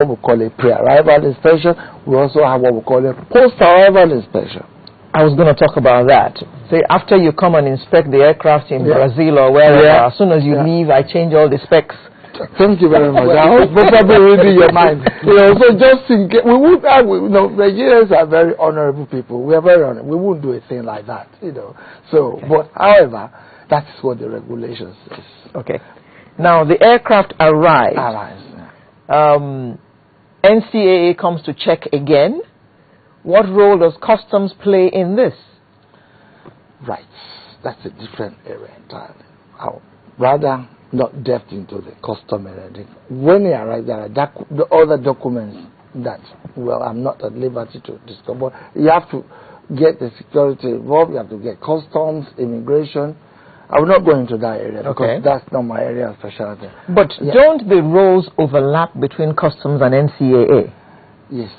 what we call a pre-arrival inspection. We also have what we call a post-arrival inspection. I was going to talk about that. Say, after you come and inspect the aircraft in Brazil or wherever, as soon as you leave, I change all the specs. Thank you very much. I was probably reading your mind. So just in case, we would have, Nigerians are very honorable people. We are very honorable. We wouldn't do a thing like that, So, but however, that is what the regulations says. Okay. Now, the aircraft arrives. NCAA comes to check again. What role does customs play in this? Right. That's a different area entirely. I'll rather not depth into the custom area. When they arrive, there are the other documents that, I'm not at liberty to discuss. But you have to get the security involved. You have to get customs, immigration. I will not go into that area because that's not my area of specialty. But don't the roles overlap between customs and NCAA? Yes.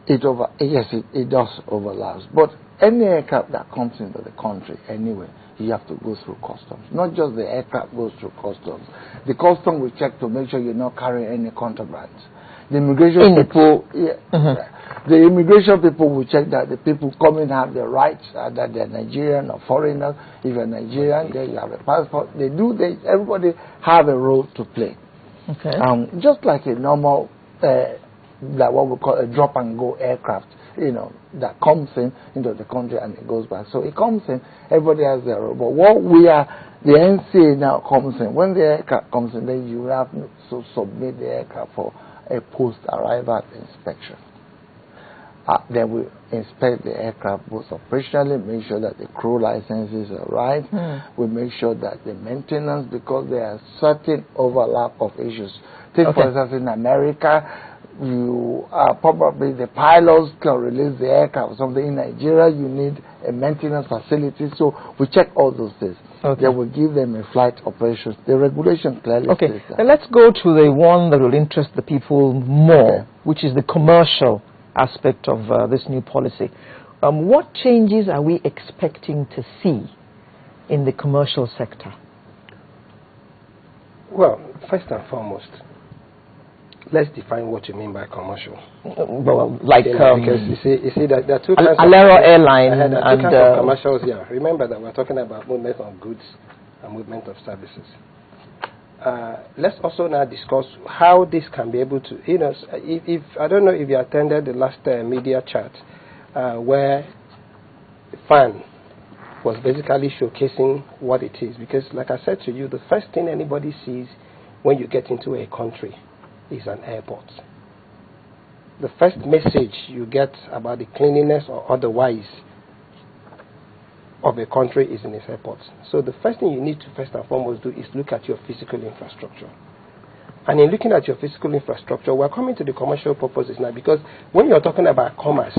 It does overlap. But any aircraft that comes into the country anyway, you have to go through customs. Not just the aircraft goes through customs. The custom will check to make sure you're not carrying any contraband. The immigration people, the immigration people will check that the people coming have the rights, that they're Nigerian or foreigners. If you're Nigerian, then you have a passport. Everybody have a role to play. Okay. Just like a normal, like what we call a drop and go aircraft, that comes into the country and it goes back. So it comes in, everybody has their role. But the NCA now comes in. When the aircraft comes in, then you have to submit the aircraft for a post-arrival inspection. Then we inspect the aircraft both operationally, make sure that the crew licenses are right. We make sure that the maintenance, because there are certain overlap of issues. Take for instance in America, probably the pilots can release the aircraft or something. In Nigeria, you need a maintenance facility. So we check all those things. Then we give them a flight operations. The regulation clearly says that. Then let's go to the one that will interest the people more, which is the commercial aspect of this new policy. What changes are we expecting to see in the commercial sector? Well, first and foremost, let's define what you mean by commercial. Well, like because you see that there are two kinds Alero Airline and commercials. Remember that we're talking about movement of goods and movement of services. Let's also now discuss how this can be able to, if I don't know if you attended the last media chat where FAN was basically showcasing what it is. Because like I said to you, the first thing anybody sees when you get into a country is an airport. The first message you get about the cleanliness or otherwise of a country is in its airports. So the first thing you need to first and foremost do is look at your physical infrastructure. And in looking at your physical infrastructure, we're coming to the commercial purposes now, because when you're talking about commerce,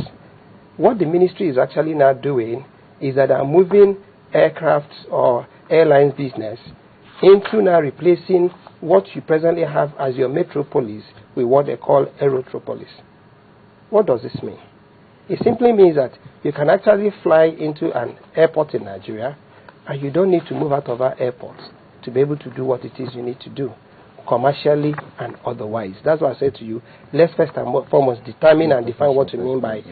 what the ministry is actually now doing is that they're moving aircraft or airlines business into now replacing what you presently have as your metropolis with what they call aerotropolis. What does this mean? It simply means that you can actually fly into an airport in Nigeria and you don't need to move out of our airport to be able to do what it is you need to do, commercially and otherwise. That's why I said to you, let's first and foremost determine and define what you mean by,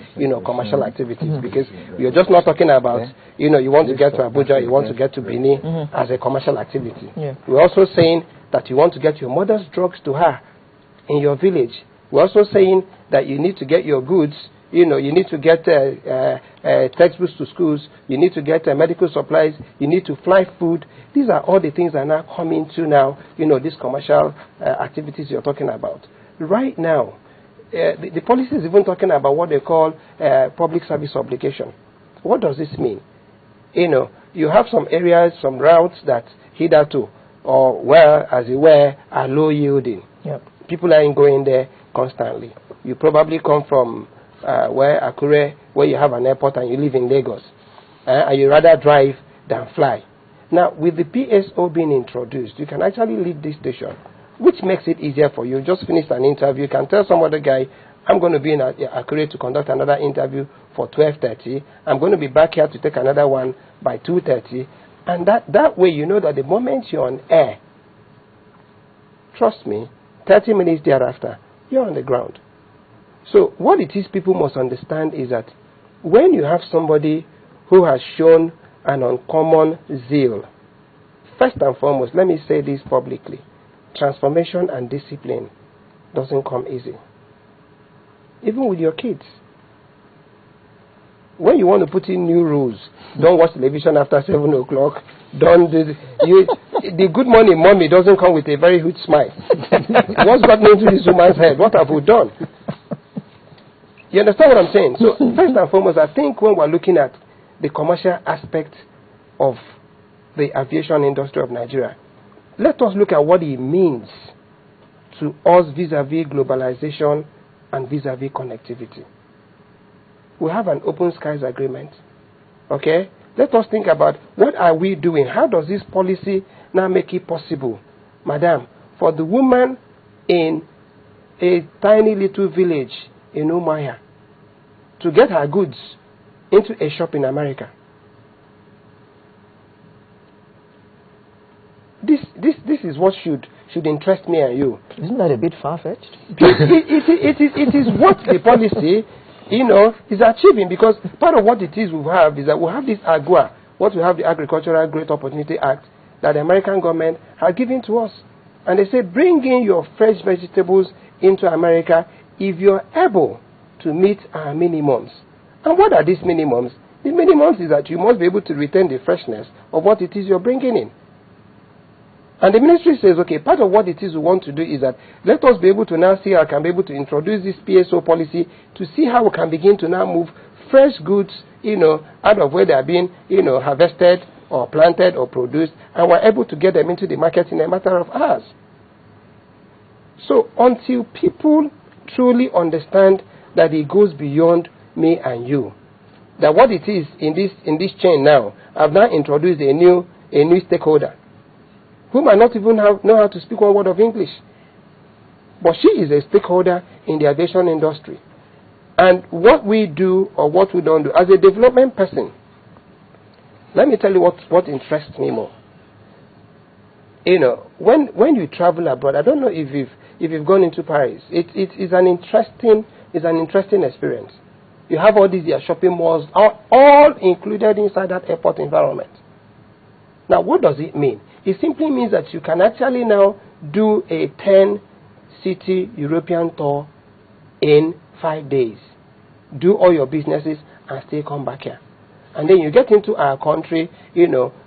commercial activities. Because you're just not talking about, you want to get to Abuja, you want to get to Benin as a commercial activity. We're also saying that you want to get your mother's drugs to her in your village. We're also saying that you need to get your goods, you need to get textbooks to schools, you need to get medical supplies, you need to fly food. These are all the things that are now coming to now, these commercial activities you're talking about. Right now, the policy is even talking about what they call public service obligation. What does this mean? You have some areas, some routes that hitherto, or as it were, are low yielding. People aren't going there constantly. You probably come from Akure, where you have an airport and you live in Lagos, and you rather drive than fly. Now, with the PSO being introduced, you can actually leave this station, which makes it easier for you. Just finished an interview, you can tell some other guy, I'm going to be in Akure to conduct another interview for 12:30. I'm going to be back here to take another one by 2:30. And that way, you know that the moment you're on air, trust me, 30 minutes thereafter, you're on the ground. So what it is people must understand is that when you have somebody who has shown an uncommon zeal, first and foremost, let me say this publicly, transformation and discipline doesn't come easy. Even with your kids. When you want to put in new rules, don't watch television after 7 o'clock, don't do the good morning mommy doesn't come with a very huge smile. What's gotten into this woman's head? What have we done? You understand what I'm saying? So first and foremost, I think when we're looking at the commercial aspect of the aviation industry of Nigeria, let us look at what it means to us vis-a-vis globalization and vis-a-vis connectivity. We have an open skies agreement. Okay? Let us think about what are we doing? How does this policy now make it possible, madam, for the woman in a tiny little village in Umaya to get her goods into a shop in America? This is what should interest me and you. Isn't that a bit far-fetched? It is what the policy, is achieving, because part of what it is we have is that we have this AGUA, what we have, the Agricultural Great Opportunity Act, that the American government has given to us. And they say, bring in your fresh vegetables into America if you're able to meet our minimums. And what are these minimums? The minimums is that you must be able to retain the freshness of what it is you're bringing in. And the ministry says, okay, part of what it is we want to do is that let us be able to now see how we can be able to introduce this PSO policy to see how we can begin to now move fresh goods, out of where they are being, harvested or planted or produced, and we're able to get them into the market in a matter of hours. So until people truly understand that it goes beyond me and you, that what it is in this chain now, I've now introduced a new stakeholder who might not even know how to speak one word of English. But she is a stakeholder in the aviation industry. And what we do or what we don't do, as a development person, let me tell you what interests me more. When you travel abroad, I don't know if you've gone into Paris. It is an interesting experience. You have all these shopping malls, all included inside that airport environment. Now, what does it mean? It simply means that you can actually now do a 10-city European tour in 5 days. Do all your businesses and still come back here. And then you get into our country,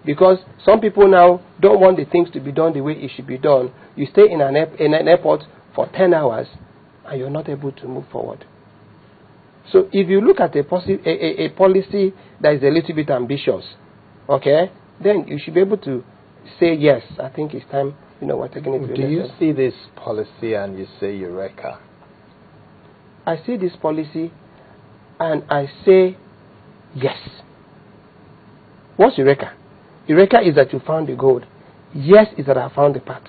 because some people now don't want the things to be done the way it should be done. You stay in an airport for 10 hours and you're not able to move forward. So if you look at a policy that is a little bit ambitious, okay, then you should be able to say, yes, I think it's time, we're taking it to the next step. Do you see this policy and you say Eureka? I see this policy and I say, yes. What's Eureka? Eureka is that you found the gold. Yes is that I found the path.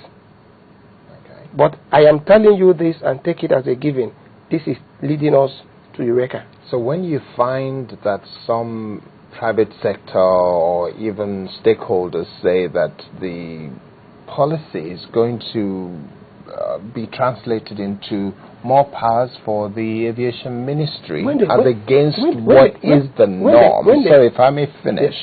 Okay. But I am telling you this and take it as a given. This is leading us to Eureka. So when you find that some private sector or even stakeholders say that the policy is going to be translated into more powers for the aviation ministry against what is the norm. So if I may finish,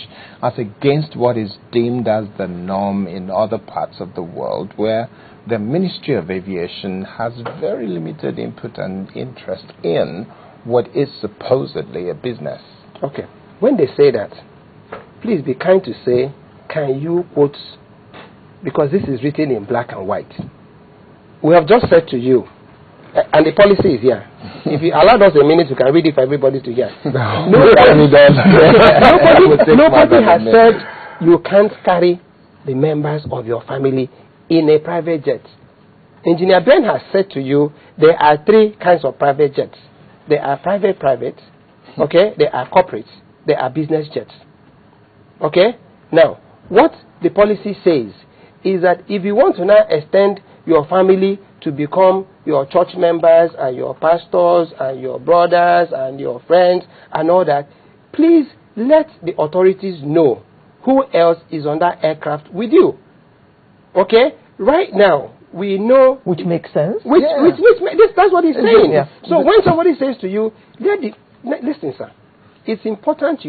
as against what is deemed as the norm in other parts of the world where the Ministry of Aviation has very limited input and interest in what is supposedly a business. Okay. When they say that, please be kind to say, can you quote, because this is written in black and white. We have just said to you, and the policy is here. If you allow us a minute, we can read it for everybody to hear. Nobody has said you can't carry the members of your family in a private jet. Engineer Ben has said to you, there are 3 kinds of private jets. There are private, okay? There are corporates. There are business jets. Okay? Now, what the policy says is that if you want to now extend your family to become your church members and your pastors and your brothers and your friends and all that, please let the authorities know who else is on that aircraft with you. Okay? Right now, we know. Which makes sense. That's what he's saying. Yeah. So when somebody says to you, listen, sir, it's important to you